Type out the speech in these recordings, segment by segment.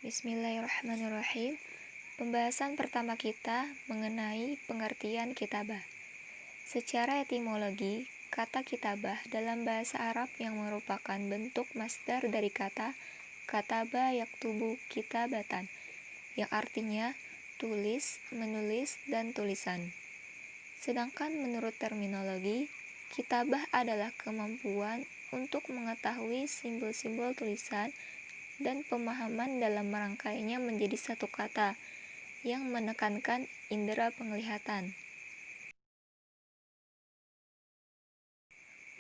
Bismillahirrahmanirrahim. Pembahasan pertama kita mengenai pengertian kitabah. Secara etimologi, kata kitabah dalam bahasa Arab yang merupakan bentuk masdar dari kata kataba yaktubu kitabatan, yang artinya tulis, menulis, dan tulisan. Sedangkan menurut terminologi, kitabah adalah kemampuan untuk mengetahui simbol-simbol tulisan dan pemahaman dalam merangkainya menjadi satu kata yang menekankan indera penglihatan.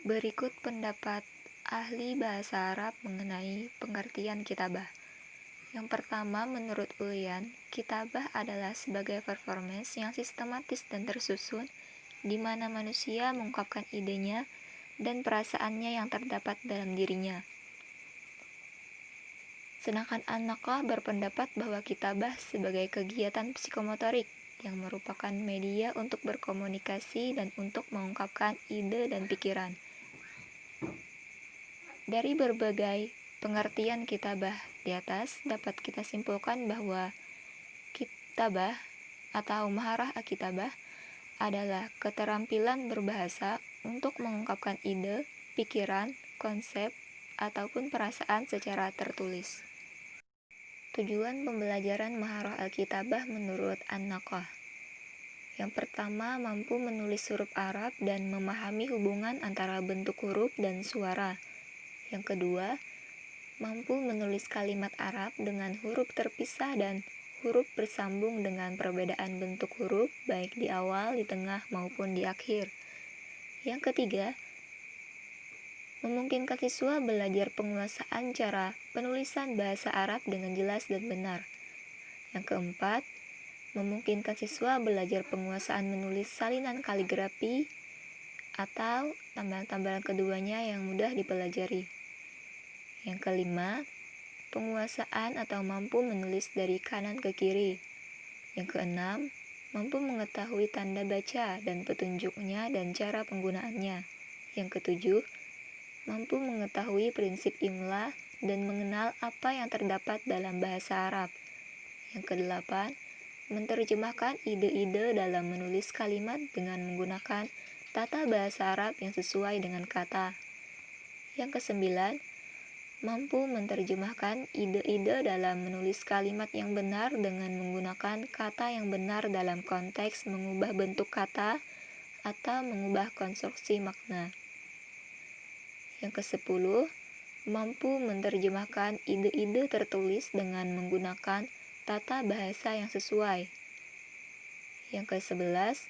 Berikut pendapat ahli bahasa Arab mengenai pengertian kitabah. Yang pertama, menurut Ulyan, kitabah adalah sebagai performance yang sistematis dan tersusun, di mana manusia mengungkapkan idenya dan perasaannya yang terdapat dalam dirinya. Sedangkan An-Naqlah berpendapat bahwa kitabah sebagai kegiatan psikomotorik yang merupakan media untuk berkomunikasi dan untuk mengungkapkan ide dan pikiran. Dari berbagai pengertian kitabah di atas, dapat kita simpulkan bahwa kitabah atau maharah al-kitabah adalah keterampilan berbahasa untuk mengungkapkan ide, pikiran, konsep, ataupun perasaan secara tertulis. Tujuan pembelajaran maharah al-kitabah menurut An-Naqlah. Yang pertama, mampu menulis huruf Arab dan memahami hubungan antara bentuk huruf dan suara. Yang kedua, mampu menulis kalimat Arab dengan huruf terpisah dan huruf bersambung dengan perbedaan bentuk huruf baik di awal, di tengah, maupun di akhir. Yang ketiga, memungkinkan siswa belajar penguasaan cara penulisan bahasa Arab dengan jelas dan benar. Yang keempat, memungkinkan siswa belajar penguasaan menulis salinan kaligrafi atau tambahan-tambahan keduanya yang mudah dipelajari. Yang kelima, penguasaan atau mampu menulis dari kanan ke kiri. Yang keenam, mampu mengetahui tanda baca dan petunjuknya dan cara penggunaannya. Yang ketujuh, mampu mengetahui prinsip imla dan mengenal apa yang terdapat dalam bahasa Arab. Yang kedelapan, menerjemahkan ide-ide dalam menulis kalimat dengan menggunakan tata bahasa Arab yang sesuai dengan kata. Yang kesembilan, mampu menerjemahkan ide-ide dalam menulis kalimat yang benar dengan menggunakan kata yang benar dalam konteks mengubah bentuk kata atau mengubah konstruksi makna. Yang ke-10, mampu menerjemahkan ide-ide tertulis dengan menggunakan tata bahasa yang sesuai. Yang ke-11,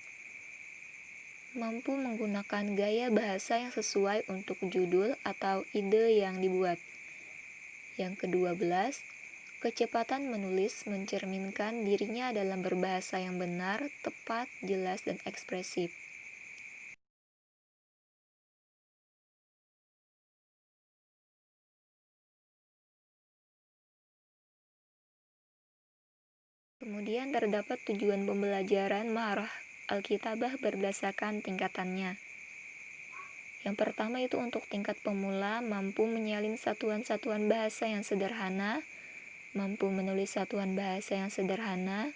mampu menggunakan gaya bahasa yang sesuai untuk judul atau ide yang dibuat. Yang ke-12, kecepatan menulis mencerminkan dirinya dalam berbahasa yang benar, tepat, jelas, dan ekspresif. Kemudian terdapat tujuan pembelajaran maharah al-kitabah berdasarkan tingkatannya. Yang pertama itu untuk tingkat pemula, mampu menyalin satuan-satuan bahasa yang sederhana, mampu menulis satuan bahasa yang sederhana,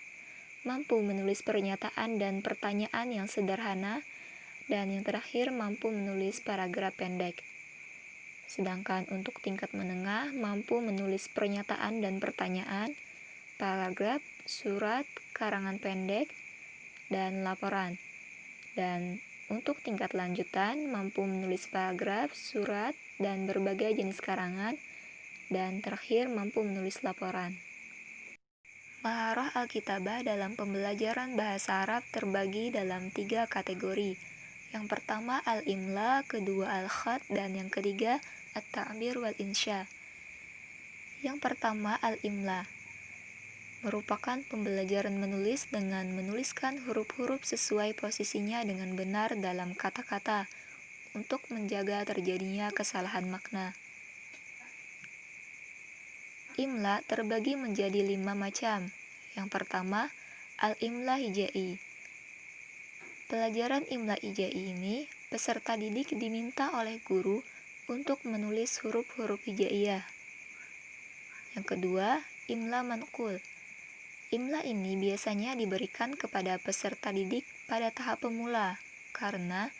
mampu menulis pernyataan dan pertanyaan yang sederhana, dan yang terakhir mampu menulis paragraf pendek. Sedangkan untuk tingkat menengah, mampu menulis pernyataan dan pertanyaan, paragraf, surat, karangan pendek, dan laporan. Dan untuk tingkat lanjutan, mampu menulis paragraf, surat, dan berbagai jenis karangan, dan terakhir mampu menulis laporan. Maharah al-kitabah dalam pembelajaran bahasa Arab terbagi dalam 3 kategori. Yang pertama al-imla, kedua al-khat, dan yang ketiga at-ta'bir wal insya. Yang pertama al-imla merupakan pembelajaran menulis dengan menuliskan huruf-huruf sesuai posisinya dengan benar dalam kata-kata untuk menjaga terjadinya kesalahan makna. Imla terbagi menjadi 5 macam. Yang pertama, al-imla hijai. Pelajaran imla hijai ini, peserta didik diminta oleh guru untuk menulis huruf-huruf hijaiyah. Yang kedua, Imla manqul. Imla ini biasanya diberikan kepada peserta didik pada tahap pemula, karena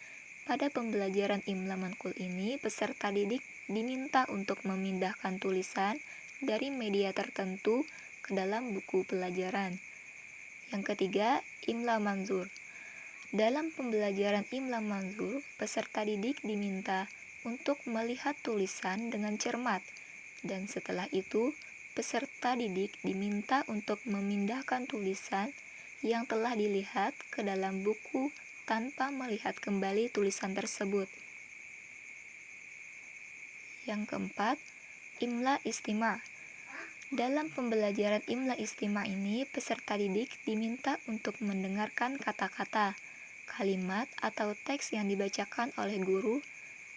pada pembelajaran imla manqul ini peserta didik diminta untuk memindahkan tulisan dari media tertentu ke dalam buku pelajaran. Yang ketiga, imla manzur. Dalam pembelajaran imla manzur, peserta didik diminta untuk melihat tulisan dengan cermat, dan setelah itu peserta didik diminta untuk memindahkan tulisan yang telah dilihat ke dalam buku tanpa melihat kembali tulisan tersebut. Yang keempat, imla istima'. Dalam pembelajaran imla istima' ini, peserta didik diminta untuk mendengarkan kata-kata, kalimat, atau teks yang dibacakan oleh guru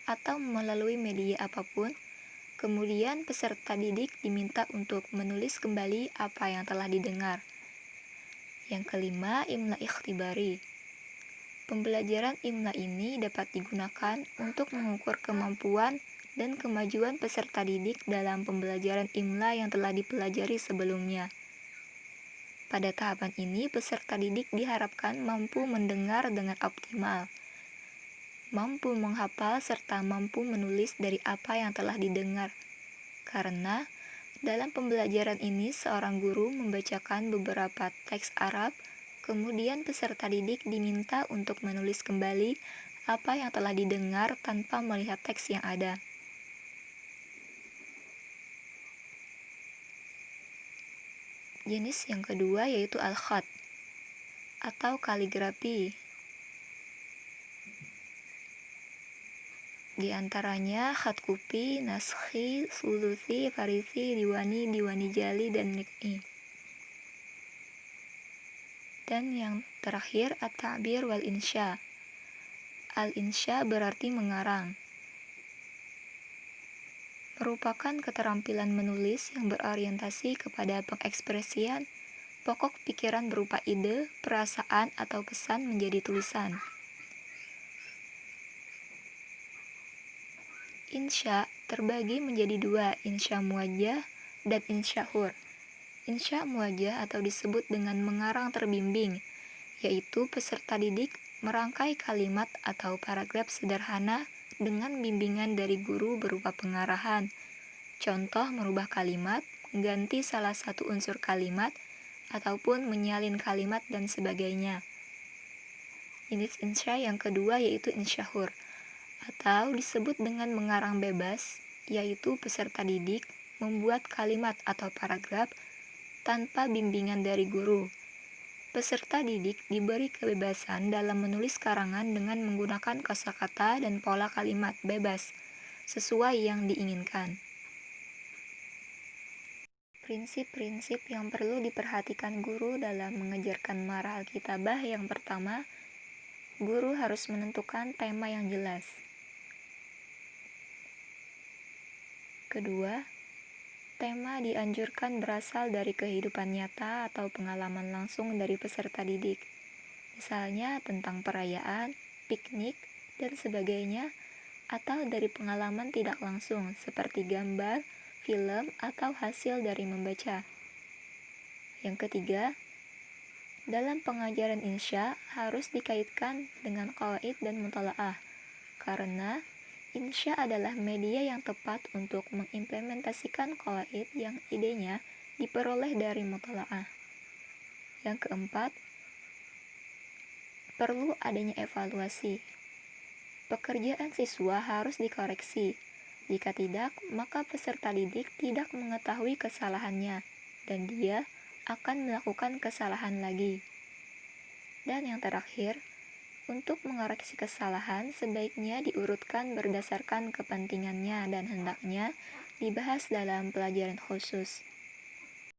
atau melalui media apapun. Kemudian peserta didik diminta untuk menulis kembali apa yang telah didengar. Yang kelima, imla ikhtibari. Pembelajaran imla ini dapat digunakan untuk mengukur kemampuan dan kemajuan peserta didik dalam pembelajaran imla yang telah dipelajari sebelumnya. Pada tahapan ini, peserta didik diharapkan mampu mendengar dengan optimal, mampu menghafal, serta mampu menulis dari apa yang telah didengar. Karena dalam pembelajaran ini seorang guru membacakan beberapa teks Arab, kemudian peserta didik diminta untuk menulis kembali apa yang telah didengar tanpa melihat teks yang ada. Jenis yang kedua yaitu al-khat atau kaligrafi. Di antaranya khat kupi, naskhi, sulusi, farisi, diwani jali, dan nik'i. Dan yang terakhir at-ta'bir wal insya. Al-insya berarti mengarang. Merupakan keterampilan menulis yang berorientasi kepada pengekspresian pokok pikiran berupa ide, perasaan, atau pesan menjadi tulisan. Insya terbagi menjadi dua, insya muwajjah dan insya hur. Insya muwajjah atau disebut dengan mengarang terbimbing, yaitu peserta didik merangkai kalimat atau paragraf sederhana dengan bimbingan dari guru berupa pengarahan. Contoh merubah kalimat, ganti salah satu unsur kalimat, ataupun menyalin kalimat dan sebagainya. Jenis insya yang kedua yaitu insya hur, atau disebut dengan mengarang bebas, yaitu peserta didik membuat kalimat atau paragraf tanpa bimbingan dari guru. Peserta didik diberi kebebasan dalam menulis karangan dengan menggunakan kosakata dan pola kalimat bebas sesuai yang diinginkan. Prinsip-prinsip yang perlu diperhatikan guru dalam mengajarkan marah kitabah. Yang pertama, guru harus menentukan tema yang jelas. Kedua, tema dianjurkan berasal dari kehidupan nyata atau pengalaman langsung dari peserta didik, misalnya tentang perayaan, piknik, dan sebagainya, atau dari pengalaman tidak langsung seperti gambar, film, atau hasil dari membaca. Yang ketiga, dalam pengajaran insya harus dikaitkan dengan qawaid dan mutalaah, karena insya adalah media yang tepat untuk mengimplementasikan qawaid yang idenya diperoleh dari mutalaah. Yang keempat, perlu adanya evaluasi. Pekerjaan siswa harus dikoreksi. Jika tidak, maka peserta didik tidak mengetahui kesalahannya, dan dia akan melakukan kesalahan lagi. Dan yang terakhir, untuk mengoreksi kesalahan, sebaiknya diurutkan berdasarkan kepentingannya dan hendaknya dibahas dalam pelajaran khusus.